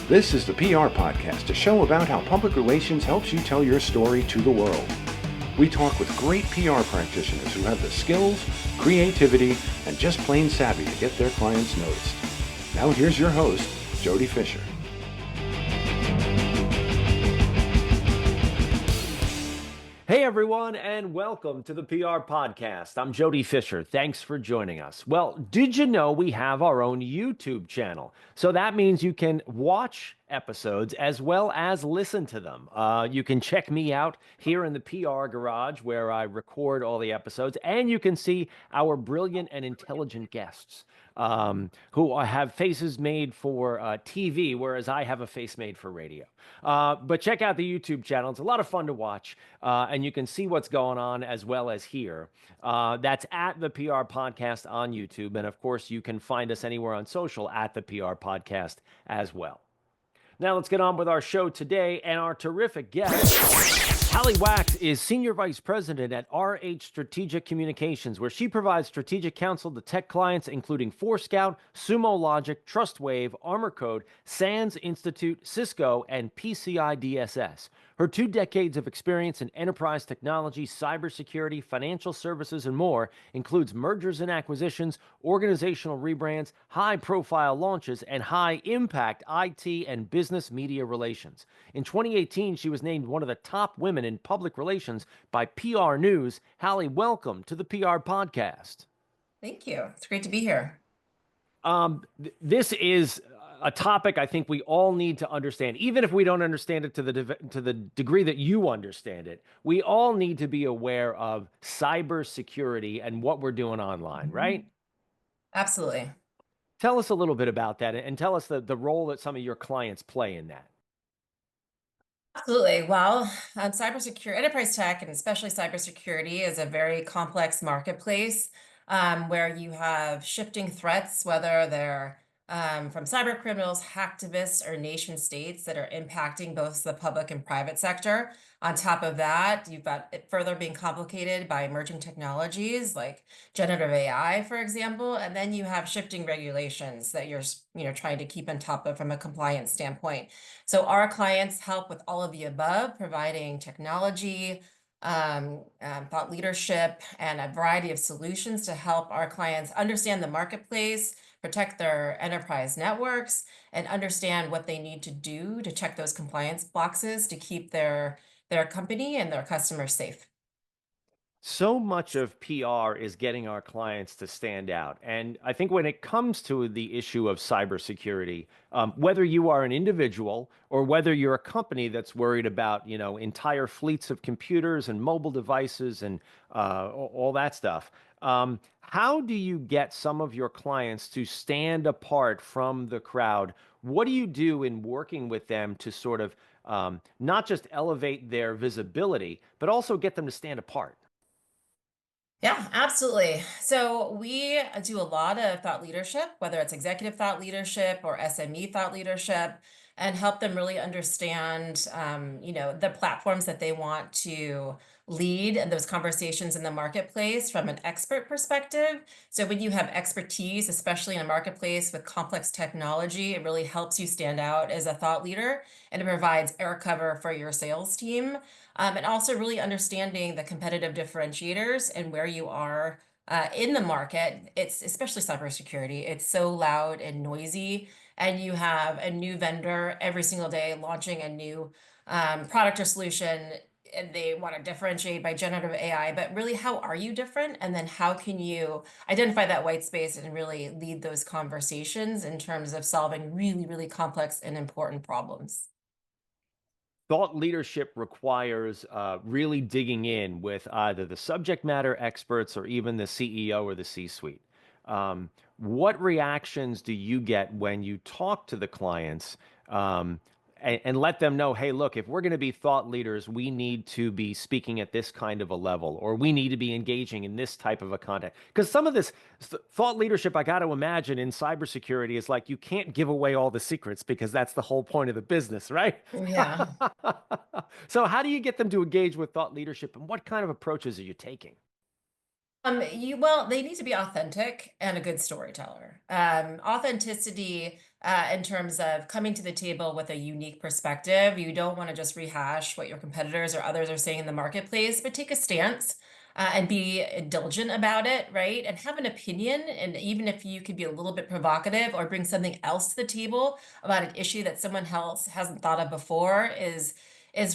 This is the PR Podcast, a show about how public relations helps you tell your story to the world. We talk with great PR practitioners who have the skills, creativity, and just plain savvy to get their clients noticed. Now here's your host, Jody Fisher. Hey everyone, and welcome to the PR Podcast. I'm Jody Fisher. Thanks for joining us. Well, did you know we have our own YouTube channel? So that means you can watch episodes as well as listen to them. You can check me out here in the PR Garage where I record all the episodes, and you can see our brilliant and intelligent guests who have faces made for TV, whereas I have a face made for radio. But check out the YouTube channel. It's a lot of fun to watch, and you can see what's going on as well as here. That's at the PR Podcast on YouTube. And of course, you can find us anywhere on social at the PR Podcast as well. Now let's get on with our show today and our terrific guest. Hally Wax is Senior Vice President at RH Strategic Communications, where she provides strategic counsel to tech clients, including Forescout, Sumo Logic, TrustWave, Armor Code, SANS Institute, Cisco, and PCI DSS. Her 2 decades of experience in enterprise technology, cybersecurity, financial services, and more includes mergers and acquisitions, organizational rebrands, high-profile launches, and high-impact IT and business media relations. In 2018, she was named one of the top women in public relations by PRNews. Hally, welcome to the PR Podcast. Thank you. It's great to be here. This is a topic I think we all need to understand, even if we don't understand it to the degree that you understand it. We all need to be aware of cybersecurity and what we're doing online, right? Absolutely. Tell us a little bit about that and tell us the role that some of your clients play in that. Absolutely. Well, cybersecurity, enterprise tech, and especially cybersecurity is a very complex marketplace where you have shifting threats, whether they're from cyber criminals, hacktivists, or nation states that are impacting both the public and private sector. On top of that, you've got it further being complicated by emerging technologies like generative AI, for example, and then you have shifting regulations that you're trying to keep on top of from a compliance standpoint. So our clients help with all of the above, providing technology, thought leadership, and a variety of solutions to help our clients understand the marketplace, protect their enterprise networks, and understand what they need to do to check those compliance boxes to keep their company and their customers safe. So much of PR is getting our clients to stand out. And I think when it comes to the issue of cybersecurity, whether you are an individual or whether you're a company that's worried about, entire fleets of computers and mobile devices and all that stuff, how do you get some of your clients to stand apart from the crowd? What do you do in working with them to sort of not just elevate their visibility, but also get them to stand apart? Yeah, absolutely. So we do a lot of thought leadership, whether it's executive thought leadership or SME thought leadership, and help them really understand, the platforms that they want to lead and those conversations in the marketplace from an expert perspective. So when you have expertise, especially in a marketplace with complex technology, it really helps you stand out as a thought leader, and it provides air cover for your sales team. And also really understanding the competitive differentiators and where you are in the market. It's especially cybersecurity. It's so loud and noisy, and you have a new vendor every single day launching a new product or solution, and they want to differentiate by generative AI. But really, how are you different? And then how can you identify that white space and really lead those conversations in terms of solving really, really complex and important problems? Thought leadership requires really digging in with either the subject matter experts or even the CEO or the C-suite. What reactions do you get when you talk to the clients and let them know, hey, look, if we're going to be thought leaders, we need to be speaking at this kind of a level, or we need to be engaging in this type of a context? Because some of this thought leadership, I got to imagine in cybersecurity is like you can't give away all the secrets because that's the whole point of the business, right? Yeah. So how do you get them to engage with thought leadership, and what kind of approaches are you taking? Well, they need to be authentic and a good storyteller. Authenticity in terms of coming to the table with a unique perspective. You don't want to just rehash what your competitors or others are saying in the marketplace, but take a stance. And be diligent about it, right? And have an opinion. And even if you could be a little bit provocative or bring something else to the table about an issue that someone else hasn't thought of before is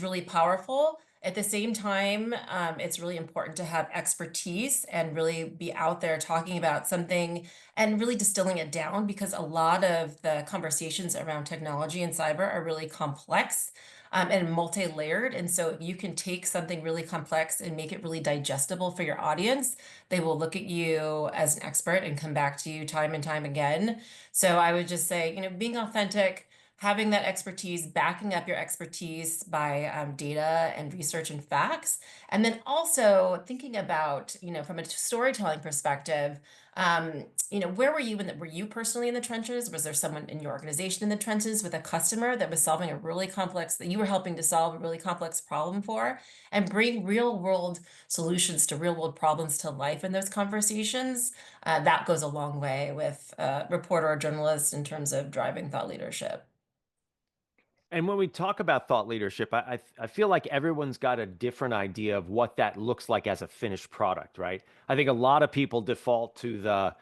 really powerful. At the same time, it's really important to have expertise and really be out there talking about something and really distilling it down, because a lot of the conversations around technology and cyber are really complex and multi-layered. And so if you can take something really complex and make it really digestible for your audience, they will look at you as an expert and come back to you time and time again. So I would just say, being authentic, having that expertise, backing up your expertise by data and research and facts, and then also thinking about, from a storytelling perspective, where were you were you personally in the trenches? Was there someone in your organization in the trenches with a customer that was solving a really complex, that you were helping to solve a really complex problem for, and bring real world solutions to real world problems to life in those conversations? That goes a long way with a reporter or journalist in terms of driving thought leadership. And when we talk about thought leadership, I feel like everyone's got a different idea of what that looks like as a finished product, right? I think a lot of people default to the,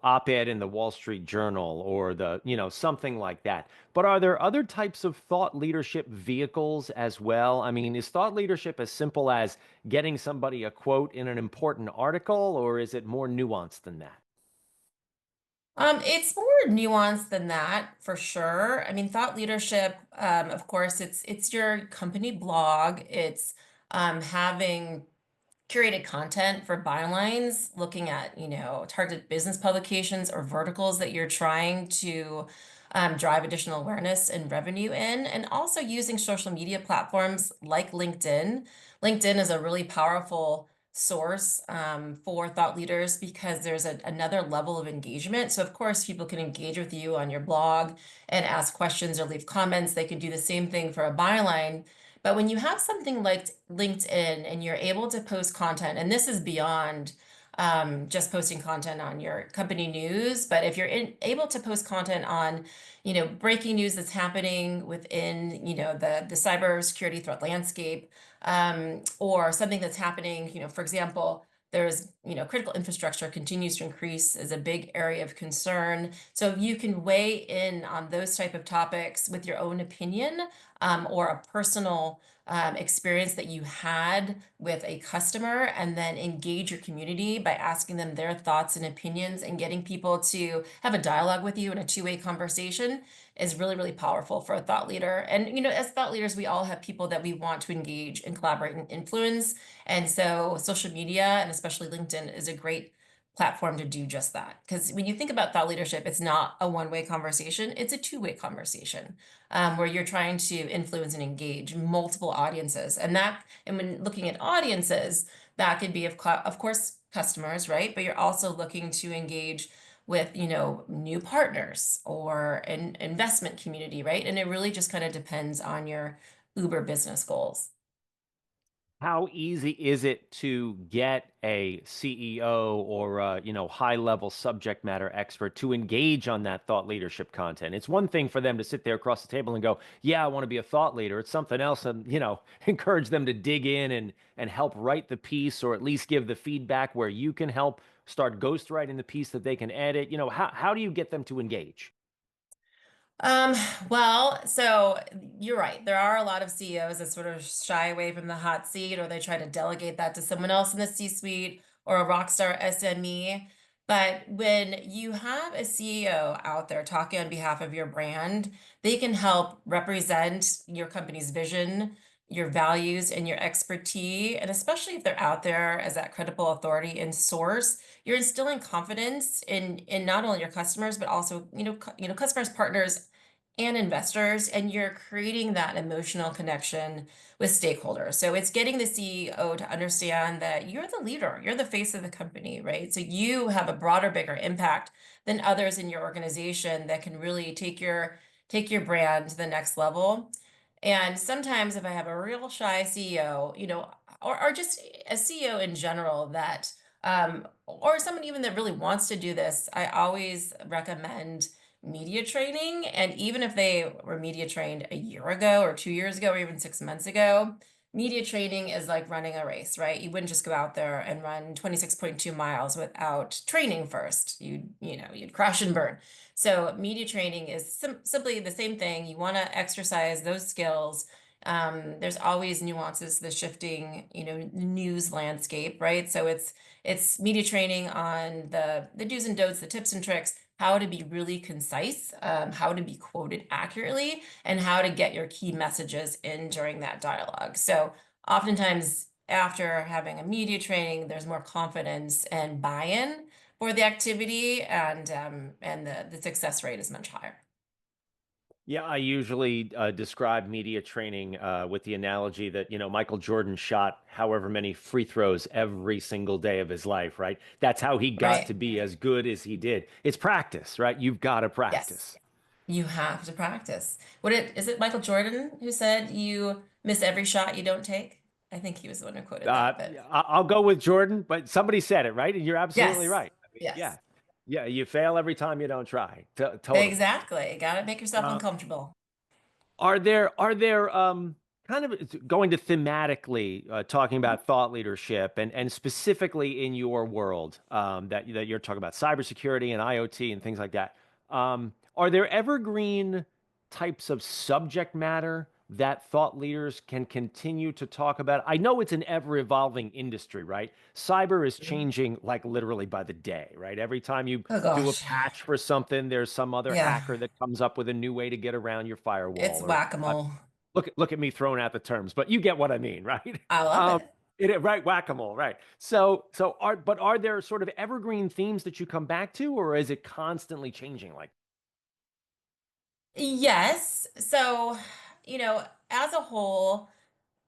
op-ed in the Wall Street Journal or the, something like that. But are there other types of thought leadership vehicles as well? I mean, is thought leadership as simple as getting somebody a quote in an important article, or is it more nuanced than that? It's more nuanced than that for sure. I mean, thought leadership, of course, it's your company blog. It's having curated content for bylines, looking at, targeted business publications or verticals that you're trying to drive additional awareness and revenue in, and also using social media platforms like LinkedIn. LinkedIn is a really powerful source for thought leaders because there's another level of engagement. So, of course, people can engage with you on your blog and ask questions or leave comments. They can do the same thing for a byline. But when you have something like LinkedIn and you're able to post content, and this is beyond just posting content on your company news, but if you're able to post content on, breaking news that's happening within, the cybersecurity threat landscape, or something that's happening, for example, there's, critical infrastructure continues to increase as a big area of concern. So if you can weigh in on those type of topics with your own opinion, or a personal experience that you had with a customer, and then engage your community by asking them their thoughts and opinions and getting people to have a dialogue with you in a two-way conversation, is really, really powerful for a thought leader. And, as thought leaders, we all have people that we want to engage and collaborate and influence. And so social media, and especially LinkedIn, is a great platform to do just that. Because when you think about thought leadership, it's not a one-way conversation, it's a two-way conversation, where you're trying to influence and engage multiple audiences. And when looking at audiences, that could be, of course, customers, right? But you're also looking to engage with, new partners or an investment community, right? And it really just kind of depends on your Uber business goals. How easy is it to get a CEO or a, high level subject matter expert to engage on that thought leadership content? It's one thing for them to sit there across the table and go, "Yeah, I want to be a thought leader." It's something else, and encourage them to dig in and help write the piece, or at least give the feedback where you can help start ghostwriting the piece that they can edit. How do you get them to engage? Um, well, so you're right. There are a lot of CEOs that sort of shy away from the hot seat, or they try to delegate that to someone else in the C-suite or a rock star SME. But when you have a CEO out there talking on behalf of your brand, they can help represent your company's vision, your values, and your expertise. And especially if they're out there as that credible authority and source, you're instilling confidence in not only your customers, but also, customers, partners, and investors, and you're creating that emotional connection with stakeholders. So it's getting the CEO to understand that you're the leader, you're the face of the company, right? So you have a broader, bigger impact than others in your organization that can really take your brand to the next level. And sometimes if I have a real shy CEO, or just a CEO in general that or someone even that really wants to do this, I always recommend media training. And even if they were media trained a year ago or 2 years ago or even 6 months ago, media training is like running a race, right? You wouldn't just go out there and run 26.2 miles without training first. You'd crash and burn. So media training is simply the same thing. You want to exercise those skills. There's always nuances to the shifting, news landscape, right? So it's media training on the do's and don'ts, the tips and tricks, how to be really concise, how to be quoted accurately, and how to get your key messages in during that dialogue. So oftentimes after having a media training, there's more confidence and buy-in for the activity, and the success rate is much higher. Yeah, I usually describe media training with the analogy that, Michael Jordan shot however many free throws every single day of his life, right? That's how he got to Right. be as good as he did. It's practice, right? You've got to Yes. practice. You have to practice. Is it Michael Jordan who said you miss every shot you don't take? I think he was the one who quoted that, but I'll go with Jordan, but somebody said it, right? And you're absolutely yes. right. I mean, yeah. Yes. Yeah, you fail every time you don't try. Totally. Exactly. Got to make yourself Uh, uncomfortable. are there kind of going to thematically talking about thought leadership and specifically in your world that you're talking about cybersecurity and IoT and things like that. Are there evergreen types of subject matter that thought leaders can continue to talk about? I know it's an ever evolving industry, right? Cyber is Mhm. changing like literally by the day, right? Every time you Oh do a gosh. patch for something, there's some other Yeah. hacker that comes up with a new way to get around your It's firewall or whack-a-mole. look at me throwing out the terms, but you get what I mean, right? I love Um, it. right, whack-a-mole, right? Are there sort of evergreen themes that you come back to, or is it constantly changing? Like, Yes. So, as a whole,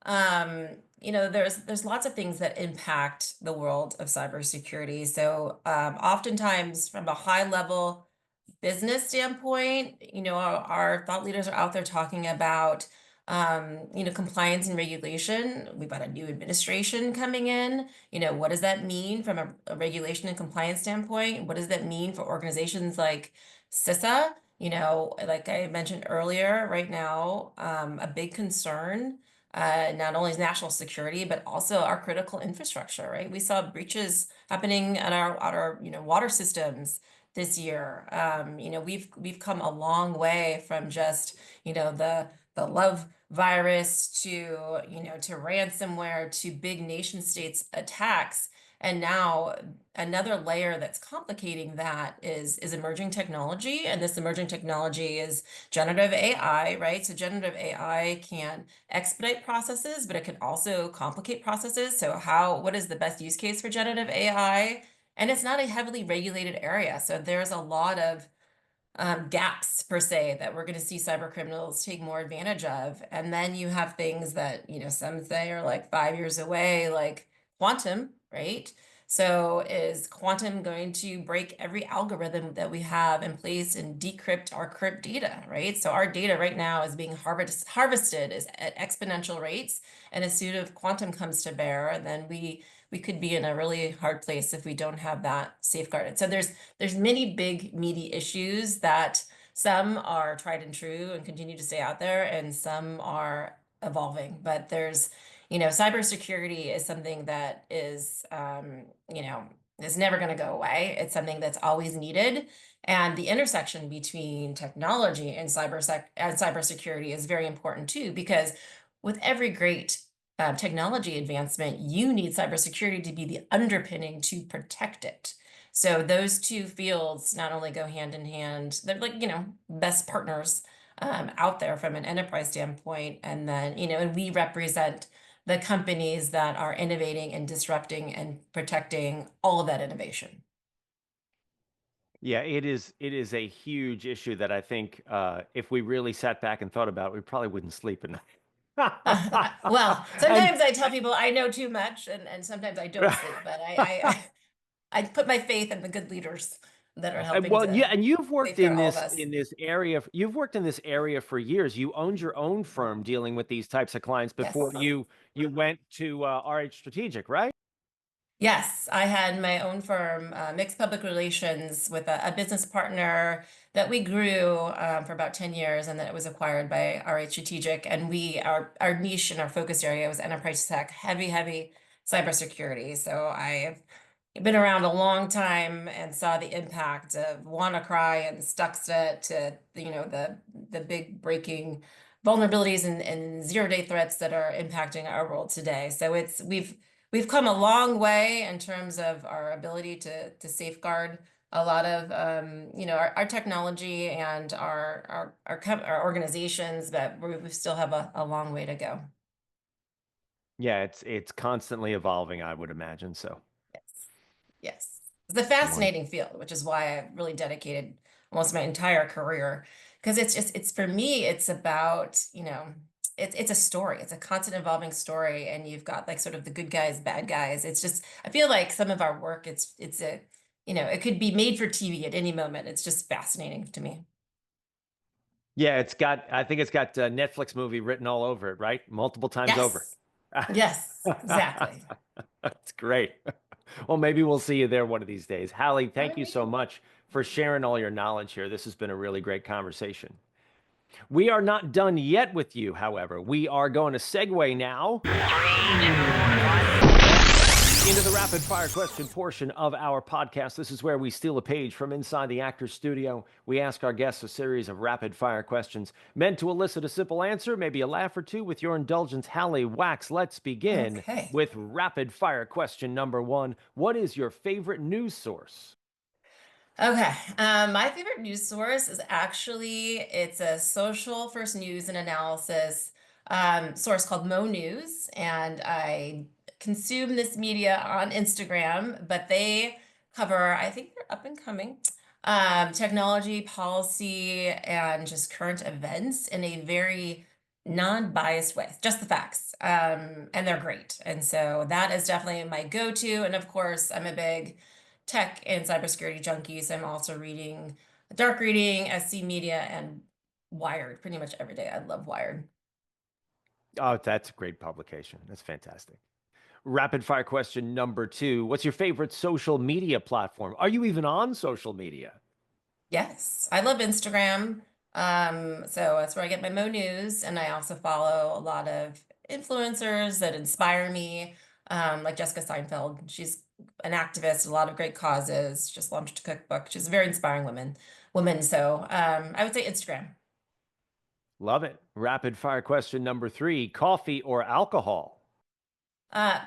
there's lots of things that impact the world of cybersecurity. So, oftentimes from a high level business standpoint, our thought leaders are out there talking about, compliance and regulation. We've got a new administration coming in. What does that mean from a regulation and compliance standpoint? What does that mean for organizations like CISA? Like I mentioned earlier, right now, a big concern, not only is national security, but also our critical infrastructure, right? We saw breaches happening at our water systems this year. We've come a long way from just, the love virus to ransomware to big nation states attacks. And now another layer that's complicating that is emerging technology. And this emerging technology is generative AI, right? So generative AI can expedite processes, but it can also complicate processes. So what is the best use case for generative AI? And it's not a heavily regulated area. So there's a lot of gaps per se that we're going to see cyber criminals take more advantage of. And then you have things that, some say are like 5 years away, like quantum, right? So is quantum going to break every algorithm that we have in place and decrypt our crypt data, right? So our data right now is being harvested is at exponential rates. And as soon as quantum comes to bear, then we could be in a really hard place if we don't have that safeguarded. So there's many big meaty issues that some are tried and true and continue to stay out there, and some are evolving. But cybersecurity is something that is never going to go away. It's something that's always needed. And the intersection between technology and cybersecurity is very important too, because with every great technology advancement, you need cybersecurity to be the underpinning to protect it. So those two fields not only go hand in hand, they're like, best partners out there from an enterprise standpoint. And then, and we represent the companies that are innovating and disrupting and protecting all of that innovation. yeah, it is a huge issue that I think if we really sat back and thought about it, we probably wouldn't sleep at night. Well, And sometimes I tell people I know too much, and sometimes I don't sleep, but I put my faith in the good leaders that are helping well, yeah, to and you've worked safeguard in all of this us. in this area. You've worked in this area for years. You owned your own firm dealing with these types of clients before Yes. you went to RH Strategic, right? Yes, I had my own firm, Mixed Public Relations, with a business partner that we grew for about 10 years, and then it was acquired by RH Strategic. And our niche and our focus area was enterprise tech, heavy cybersecurity. So I've been around a long time and saw the impact of WannaCry and Stuxnet to the big breaking vulnerabilities and zero-day threats that are impacting our world today. So we've come a long way in terms of our ability to safeguard a lot of our technology and our organizations, but we still have a long way to go. Yeah, it's constantly evolving, I would imagine. So, Yes. Yes. It's a fascinating field, which is why I've really dedicated almost my entire career. Because it's for me, it's about, it's a story. It's a constant evolving story. And you've got like sort of the good guys, bad guys. It's just, I feel like some of our work, it could be made for TV at any moment. It's just fascinating to me. yeah, I think it's got a Netflix movie written all over it, right? Multiple times over. Yes. Yes, exactly. That's great. Well, maybe we'll see you there one of these days. Hally, All thank you right. so much for sharing all your knowledge here. This has been a really great conversation. We are not done yet with you, however. We are going to segue now into the rapid fire question portion of our podcast. This is where we steal a page from inside the actor's studio. We ask our guests a series of rapid fire questions meant to elicit a simple answer, maybe a laugh or two. With your indulgence, Hally Wax, let's begin Okay. with rapid fire question number one. What is your favorite news source? Okay. My favorite news source is actually it's a social first news and analysis source called Mo News, and I consume this media on Instagram, but they cover, I think they're up and coming, technology, policy, and just current events in a very non-biased way, just the facts. And they're great. And so that is definitely my go-to. And of course, I'm a big tech and cybersecurity junkie, so I'm also reading dark reading, SC Media, and Wired pretty much every day. I love Wired. Oh, that's a great publication. That's fantastic. Rapid fire question number two. What's your favorite social media platform? Are you even on social media? Yes, I love Instagram. So that's where I get my Mo News, and I also follow a lot of influencers that inspire me, like Jessica Seinfeld. She's an activist, a lot of great causes. Just launched a cookbook. She's a very inspiring woman. So I would say Instagram. Love it. Rapid fire question number three. Coffee or alcohol?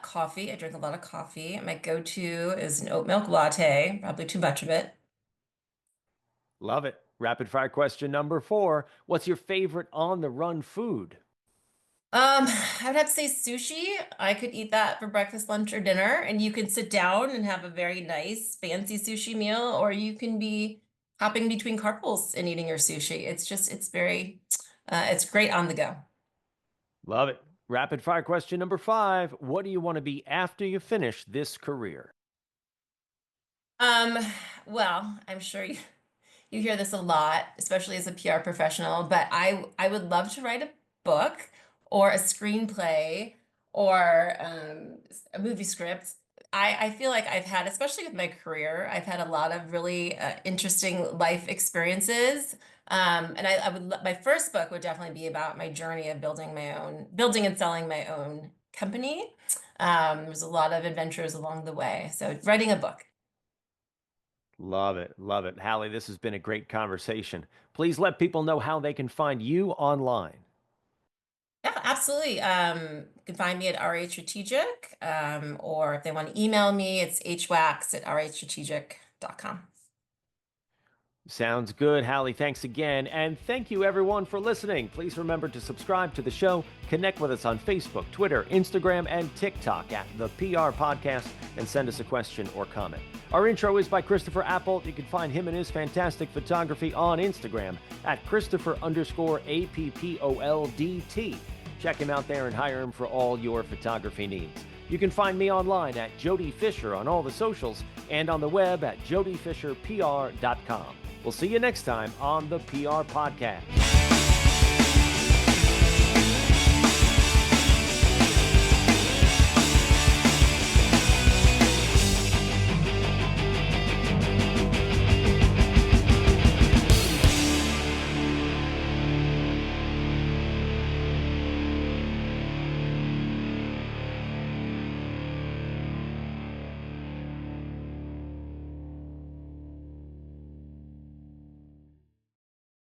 Coffee. I drink a lot of coffee. My go-to is an oat milk latte, probably too much of it. Love it. Rapid fire question number four. What's your favorite on the run food? I would have to say sushi. I could eat that for breakfast, lunch, or dinner, and you can sit down and have a very nice, fancy sushi meal, or you can be hopping between carpools and eating your sushi. It's great on the go. Love it. Rapid fire question number five. What do you want to be after you finish this career? Um, well, I'm sure you hear this a lot, especially as a PR professional, but I would love to write a book or a screenplay or a movie script. I feel like I've had, especially with my career, I've had a lot of really interesting life experiences. And my first book would definitely be about my journey of building and selling my own company. There's a lot of adventures along the way. So writing a book. Love it. Love it. Hally, this has been a great conversation. Please let people know how they can find you online. Yeah, absolutely. You can find me at RH Strategic, or if they want to email me, it's hwax@rhstrategic.com. Sounds good, Hally. Thanks again. And thank you, everyone, for listening. Please remember to subscribe to the show. Connect with us on Facebook, Twitter, Instagram, and TikTok at the PR Podcast, and send us a question or comment. Our intro is by Christopher Appold. You can find him and his fantastic photography on Instagram at Christopher_APPOLDT. Check him out there and hire him for all your photography needs. You can find me online at Jody Fisher on all the socials and on the web at jodyfisherpr.com. We'll see you next time on the PR Podcast.